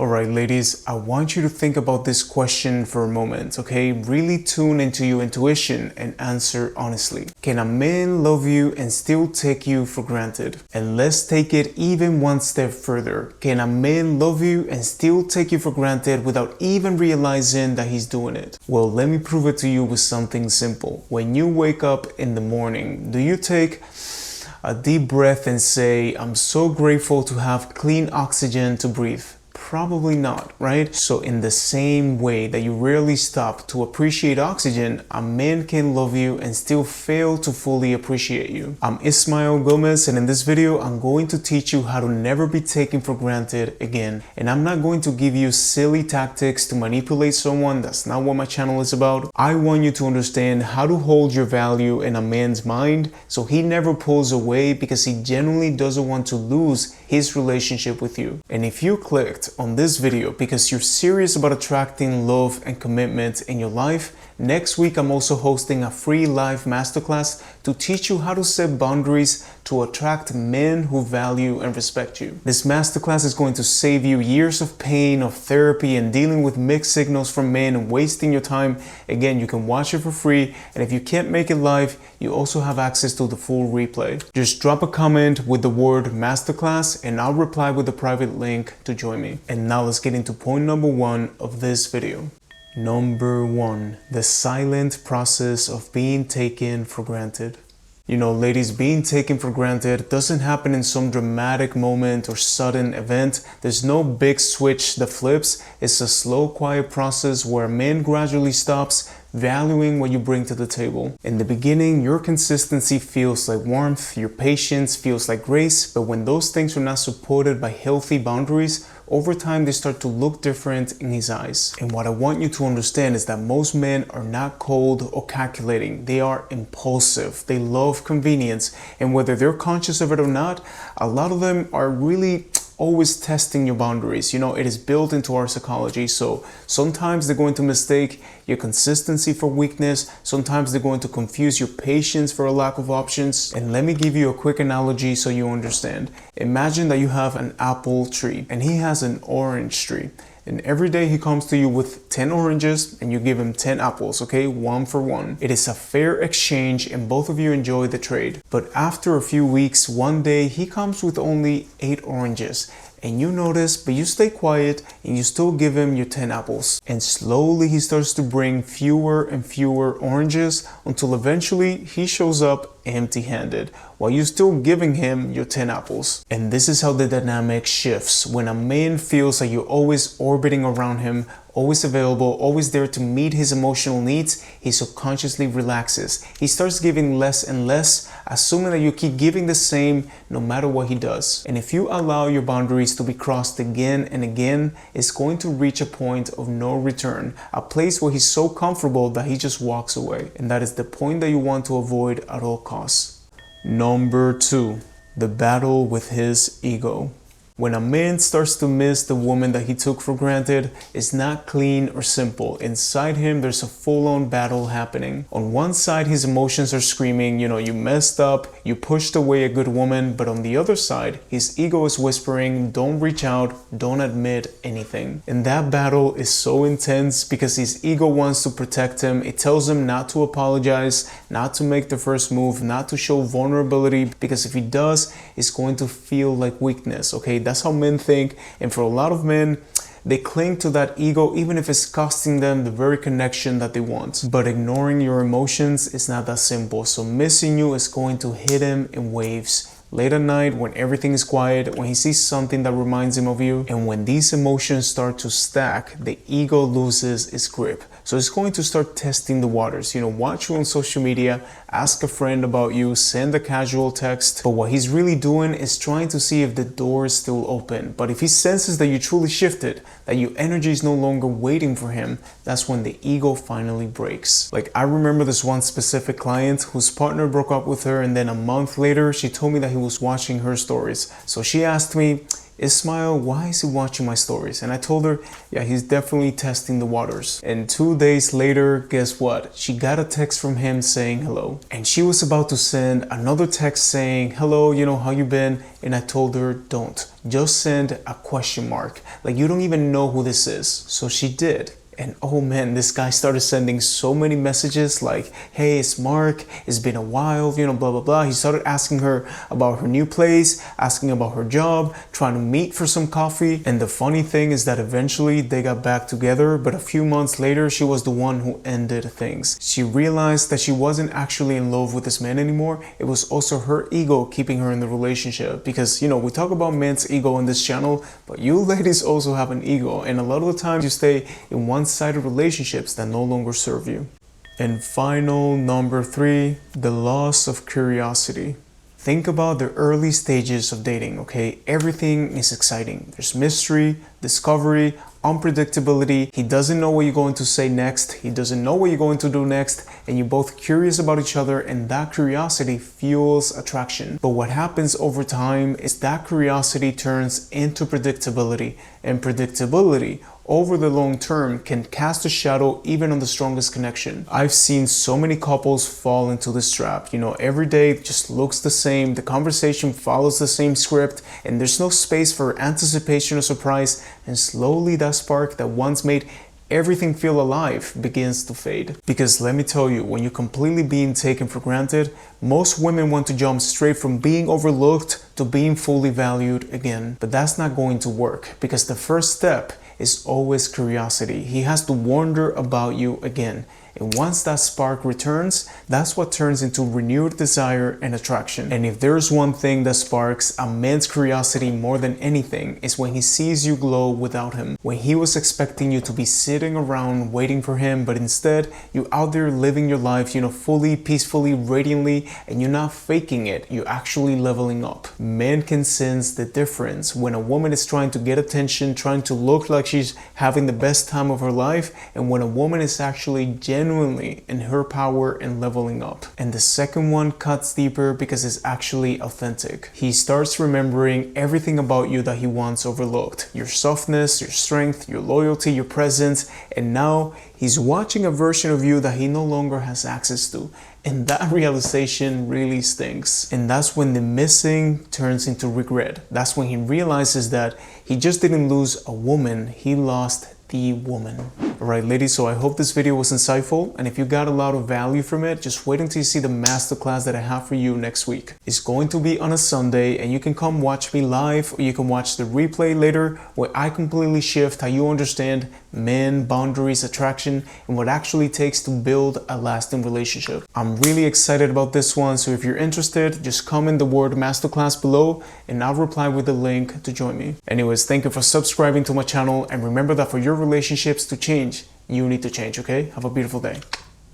Alright ladies, I want you to think about this question for a moment, okay? Really tune into your intuition and answer honestly. Can a man love you and still take you for granted? And let's take it even one step further. Can a man love you and still take you for granted without even realizing that he's doing it? Well, let me prove it to you with something simple. When you wake up in the morning, do you take a deep breath and say, I'm so grateful to have clean oxygen to breathe? Probably not, right? So in the same way that you rarely stop to appreciate oxygen, a man can love you and still fail to fully appreciate you. I'm Ismael Gomez, and in this video, I'm going to teach you how to never be taken for granted again. And I'm not going to give you silly tactics to manipulate someone. That's not what my channel is about. I want you to understand how to hold your value in a man's mind so he never pulls away because he genuinely doesn't want to lose his relationship with you. And if you clicked on this video because you're serious about attracting love and commitment in your life, next week I'm also hosting a free live masterclass to teach you how to set boundaries to attract men who value and respect you. This masterclass is going to save you years of pain, of therapy, and dealing with mixed signals from men and wasting your time. Again, you can watch it for free, and if you can't make it live, you also have access to the full replay. Just drop a comment with the word masterclass and I'll reply with a private link to join me. And now let's get into point number 1 of this video. Number 1, the silent process of being taken for granted. You know, ladies, being taken for granted doesn't happen in some dramatic moment or sudden event. There's no big switch that flips. It's a slow, quiet process where a man gradually stops valuing what you bring to the table. In the beginning, your consistency feels like warmth, your patience feels like grace, but when those things are not supported by healthy boundaries, over time they start to look different in his eyes. And what I want you to understand is that most men are not cold or calculating. They are impulsive. They love convenience, and whether they're conscious of it or not, a lot of them are really always testing your boundaries. You know, it is built into our psychology. So sometimes they're going to mistake your consistency for weakness. Sometimes they're going to confuse your patience for a lack of options. And let me give you a quick analogy so you understand. Imagine that you have an apple tree and he has an orange tree. And every day he comes to you with 10 oranges and you give him 10 apples, okay? 1 for 1. It is a fair exchange and both of you enjoy the trade. But after a few weeks, one day he comes with only 8 oranges. And you notice, but you stay quiet and you still give him your 10 apples. And slowly he starts to bring fewer and fewer oranges until eventually he shows up empty-handed while you're still giving him your 10 apples. And this is how the dynamic shifts. When a man feels like you're always orbiting around him, always available, always there to meet his emotional needs, he subconsciously relaxes. He starts giving less and less, assuming that you keep giving the same no matter what he does. And if you allow your boundaries to be crossed again and again, it's going to reach a point of no return, a place where he's so comfortable that he just walks away. And that is the point that you want to avoid at all costs. Number 2, the battle with his ego. When a man starts to miss the woman that he took for granted, it's not clean or simple. Inside him, there's a full-on battle happening. On one side, his emotions are screaming, you know, you messed up, you pushed away a good woman. But on the other side, his ego is whispering, don't reach out, don't admit anything. And that battle is so intense because his ego wants to protect him. It tells him not to apologize, not to make the first move, not to show vulnerability, because if he does, it's going to feel like weakness, okay? That's how men think, and for a lot of men, they cling to that ego even if it's costing them the very connection that they want. But ignoring your emotions is not that simple, so missing you is going to hit him in waves. Late at night, when everything is quiet, when he sees something that reminds him of you, and when these emotions start to stack, the ego loses its grip. So it's going to start testing the waters. You know, watch you on social media, ask a friend about you, send a casual text. But what he's really doing is trying to see if the door is still open. But if he senses that you truly shifted, that your energy is no longer waiting for him, that's when the ego finally breaks. Like, I remember this one specific client whose partner broke up with her, and then a month later, she told me that he was watching her stories. So she asked me, Ismael, why is he watching my stories? And I told her, yeah, he's definitely testing the waters. And 2 days later, guess what? She got a text from him saying hello. And she was about to send another text saying, hello, how you been? And I told her, don't. Just send a question mark. Like, you don't even know who this is. So she did. And oh man, this guy started sending so many messages like, hey, it's Mark, it's been a while, blah, blah, blah. He started asking her about her new place, asking about her job, trying to meet for some coffee. And the funny thing is that eventually they got back together, but a few months later, she was the one who ended things. She realized that she wasn't actually in love with this man anymore. It was also her ego keeping her in the relationship because, we talk about men's ego on this channel, but you ladies also have an ego. And a lot of the times you stay in one-sided relationships that no longer serve you. And final, number 3, the loss of curiosity. Think about the early stages of dating, okay? Everything is exciting. There's mystery, discovery, unpredictability. He doesn't know what you're going to say next. He doesn't know what you're going to do next. And you're both curious about each other, and that curiosity fuels attraction. But what happens over time is that curiosity turns into predictability. And predictability over the long term can cast a shadow even on the strongest connection. I've seen so many couples fall into this trap. Every day just looks the same, the conversation follows the same script, and there's no space for anticipation or surprise, and slowly that spark that once made everything feel alive begins to fade. Because let me tell you, when you're completely being taken for granted, most women want to jump straight from being overlooked to being fully valued again. But that's not going to work, because the first step is always curiosity. He has to wonder about you again. And once that spark returns, that's what turns into renewed desire and attraction. And if there's one thing that sparks a man's curiosity more than anything, is when he sees you glow without him. When he was expecting you to be sitting around waiting for him, but instead you're out there living your life, fully, peacefully, radiantly, and you're not faking it. You're actually leveling up. Men can sense the difference when a woman is trying to get attention, trying to look like she's having the best time of her life, and when a woman is actually genuinely in her power and leveling up. And the second one cuts deeper because it's actually authentic. He starts remembering everything about you that he once overlooked. Your softness, your strength, your loyalty, your presence, and now he's watching a version of you that he no longer has access to. And that realization really stinks. And that's when the missing turns into regret. That's when he realizes that he just didn't lose a woman, he lost the woman. Alright ladies, so I hope this video was insightful, and if you got a lot of value from it, just wait until you see the masterclass that I have for you next week. It's going to be on a Sunday, and you can come watch me live, or you can watch the replay later, where I completely shift how you understand men, boundaries, attraction, and what actually takes to build a lasting relationship. I'm really excited about this one, so if you're interested, just comment the word masterclass below, and I'll reply with the link to join me. Anyways, thank you for subscribing to my channel, and remember that for your relationships to change, you need to change, okay? Have a beautiful day.